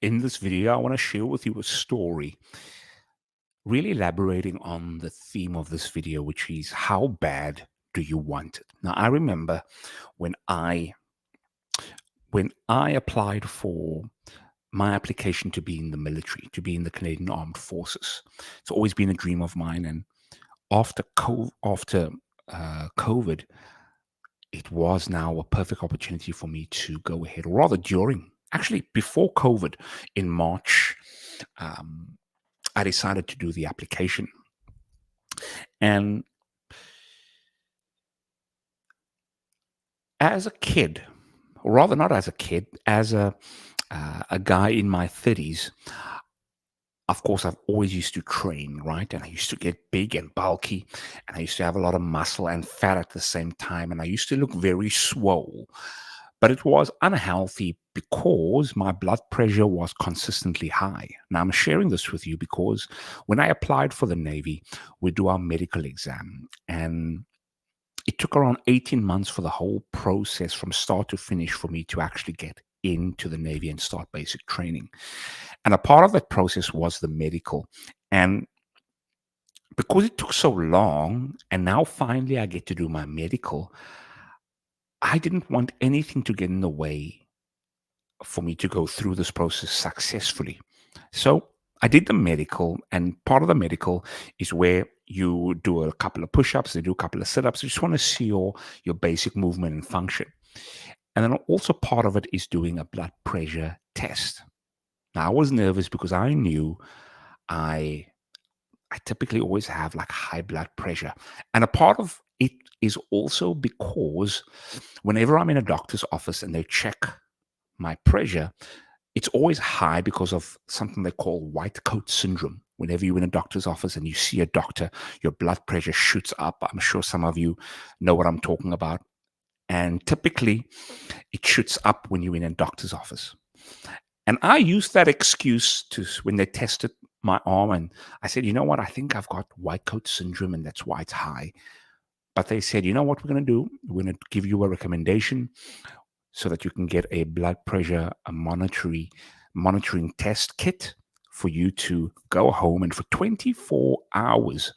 In this video, I want to share with you a story, really elaborating on the theme of this video, which is how bad do you want it? Now, I remember when I when I applied for my application to be in the military, to be in the Canadian Armed Forces. It's always been a dream of mine, and after COVID, it was now a perfect opportunity for me to go ahead, or rather during, actually before COVID, in March. Um, I decided to do the application. And as a kid, or rather not as a kid, as a guy in my 30s, of course, I've always used to train, right? And I used to get big and bulky, and I used to have a lot of muscle and fat at the same time, and I used to look very swole. But it was unhealthy because my blood pressure was consistently high. Now, I'm sharing this with you because when I applied for the Navy, we do our medical exam, and it took around 18 months for the whole process from start to finish for me to actually get into the Navy and start basic training. And a part of that process was the medical. And because it took so long, and now finally I get to do my medical, I didn't want anything to get in the way for me to go through this process successfully. So I did the medical, and part of the medical is where you do a couple of push-ups, they do a couple of sit-ups. You just want to see your basic movement and function. And then also part of it is doing a blood pressure test. Now I was nervous because I knew I I typically always have like high blood pressure. And a part of it is also because whenever I'm in a doctor's office and they check my pressure, it's always high because of something they call white coat syndrome. Whenever you're in a doctor's office and you see a doctor, your blood pressure shoots up. I'm sure some of you know what I'm talking about. And typically, it shoots up when you're in a doctor's office. And I used that excuse to when they tested my arm, and I said, you know what? I think I've got white coat syndrome, and that's why it's high. But they said, you know what we're going to do? We're going to give you a recommendation so that you can get a blood pressure monitoring test kit for you to go home, and for 24 hours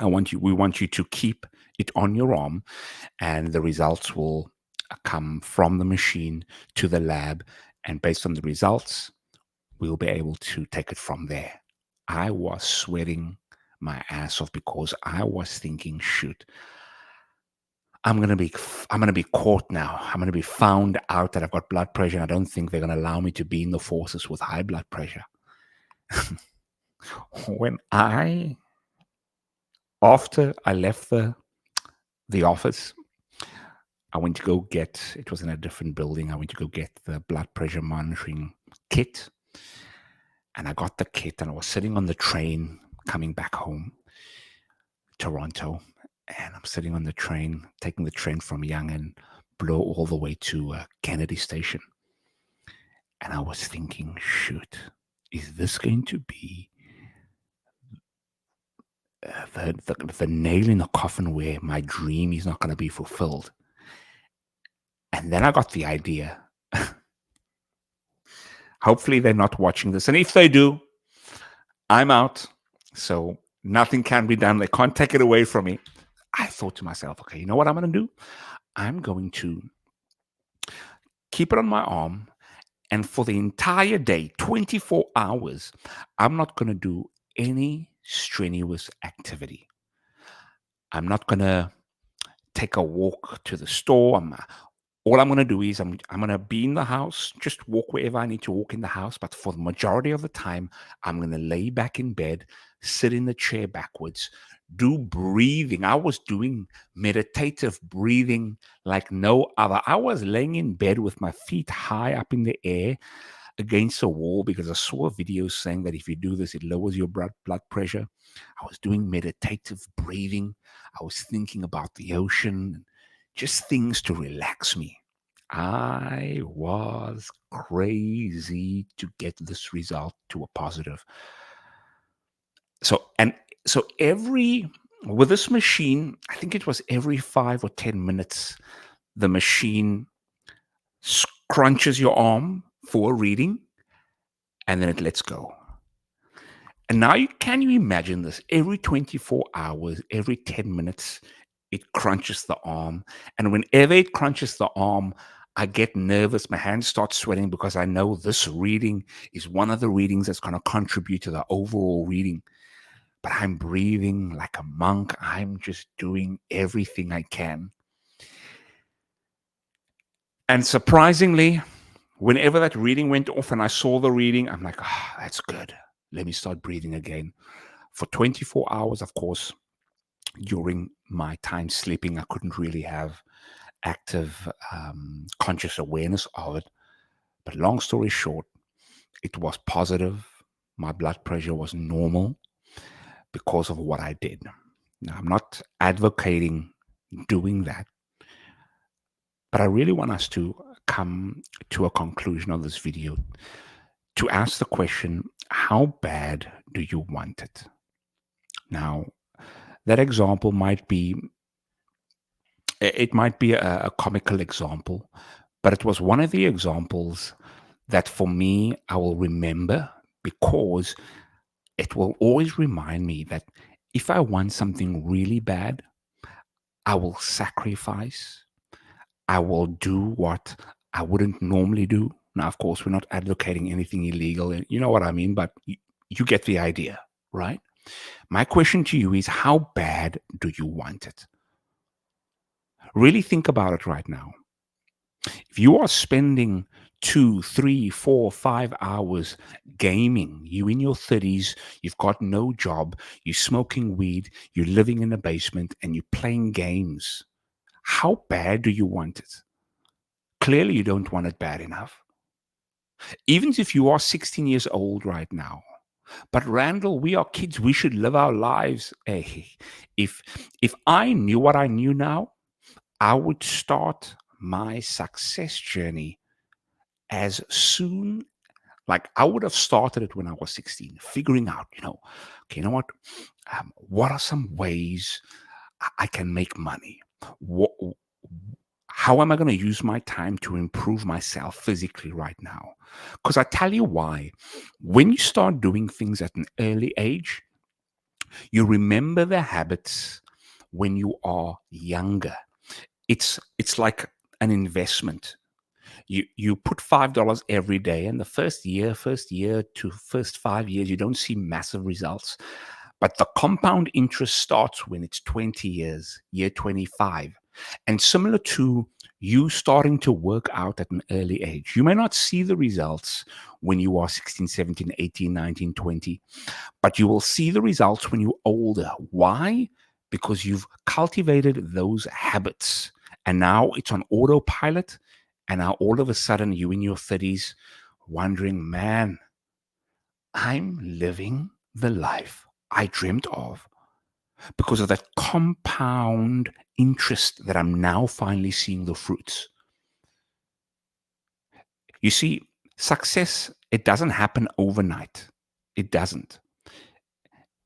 we want you to keep it on your arm, and the results will come from the machine to the lab, and based on the results we'll be able to take it from there. I was sweating my ass off because I was thinking, shoot, I'm gonna be caught now. I'm gonna be found out that I've got blood pressure, and I don't think they're gonna allow me to be in the forces with high blood pressure. when I After I left the office, I went to go get, it was in a different building. I went to go get the blood pressure monitoring kit, and I got the kit, and I was sitting on the train coming back home, Toronto, and I'm sitting on the train, taking the train from Yonge and Bloor all the way to Kennedy Station. And I was thinking, shoot, is this going to be the nail in the coffin where my dream is not going to be fulfilled? And then I got the idea. Hopefully they're not watching this. And if they do, I'm out. So nothing can be done. They can't take it away from me. I thought to myself, okay, you know what I'm going to do? I'm going to keep it on my arm. And for the entire day, 24 hours, I'm not going to do any strenuous activity. I'm not going to take a walk to the store. All I'm going to do is I'm going to be in the house, just walk wherever I need to walk in the house. But for the majority of the time, I'm going to lay back in bed, sit in the chair backwards, do breathing. I was doing meditative breathing like no other. I was laying in bed with my feet high up in the air against a wall because I saw a video saying that if you do this, it lowers your blood pressure. I was doing meditative breathing. I was thinking about the ocean, just things to relax me. I was crazy to get this result to a positive. So, and so with this machine, I think it was every 5 or 10 minutes, the machine scrunches your arm for a reading, and then it lets go. And now can you imagine this? Every 24 hours, every 10 minutes, it crunches the arm. And whenever it crunches the arm, I get nervous. My hands start sweating because I know this reading is one of the readings that's going to contribute to the overall reading. But I'm breathing like a monk. I'm just doing everything I can. And surprisingly, whenever that reading went off and I saw the reading, I'm like, that's good. Let me start breathing again. For 24 hours, of course, during my time sleeping, I couldn't really have active conscious awareness of it. But long story short, it was positive. My blood pressure was normal because of what I did. Now, I'm not advocating doing that, but I really want us to come to a conclusion of this video to ask the question, how bad do you want it? Now, that example might be, it might be a comical example, but it was one of the examples that for me, I will remember because it will always remind me that if I want something really bad, I will sacrifice. I will do what I wouldn't normally do. Now, of course, we're not advocating anything illegal. You know what I mean? But you get the idea, right? My question to you is, how bad do you want it? Really think about it right now. If you are spending 2, 3, 4, 5 hours gaming, you in your 30s, you've got no job, you're smoking weed, you're living in a basement, and you're playing games, how bad do you want it? Clearly, you don't want it bad enough. Even if you are 16 years old right now. But Randall, we are kids. We should live our lives. Hey, if I knew what I knew now, I would start my success journey as soon, like I would have started it when I was 16, figuring out, okay, you know what are some ways I can make money? What, how am I going to use my time to improve myself physically right now? Because I tell you why. When you start doing things at an early age, you remember the habits when you are younger. It's like an investment. You put $5 every day, and the first year to first 5 years, you don't see massive results. But the compound interest starts when it's 20 years, year 25. And similar to you starting to work out at an early age, you may not see the results when you are 16, 17, 18, 19, 20, but you will see the results when you're older. Why? Because you've cultivated those habits. And now it's on autopilot. And now all of a sudden, you in your 30s wondering, man, I'm living the life I dreamt of because of that compound interest that I'm now finally seeing the fruits. You see, success, it doesn't happen overnight. It doesn't.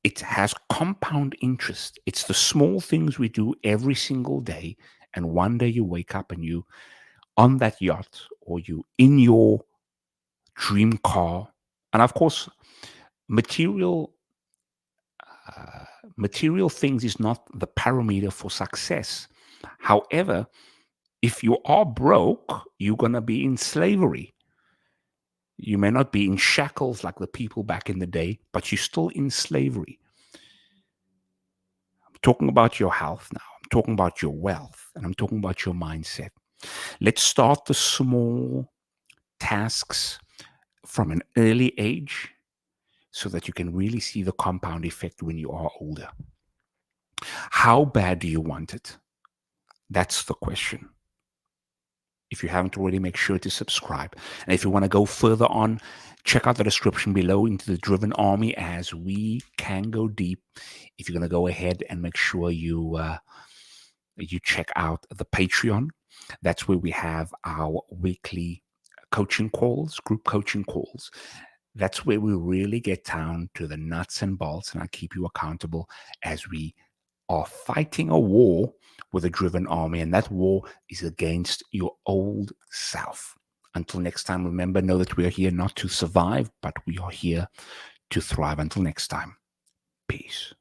It has compound interest. It's the small things we do every single day. And one day you wake up and you on that yacht or you in your dream car. And of course, material material things is not the parameter for success. However, if you are broke, you're going to be in slavery. You may not be in shackles like the people back in the day, but you're still in slavery. I'm talking about your health now. I'm talking about your wealth, and I'm talking about your mindset. Let's start the small tasks from an early age so that you can really see the compound effect when you are older. How bad do you want it? That's the question. If you haven't already, make sure to subscribe. And if you want to go further on, check out the description below into the Driven Army, as we can go deep. If you're going to go ahead and make sure you check out the Patreon, that's where we have our weekly coaching calls, group coaching calls. That's where we really get down to the nuts and bolts, and I keep you accountable as we are fighting a war with a driven army, and that war is against your old self. Until next time, remember, know that we are here not to survive, but we are here to thrive. Until next time, peace.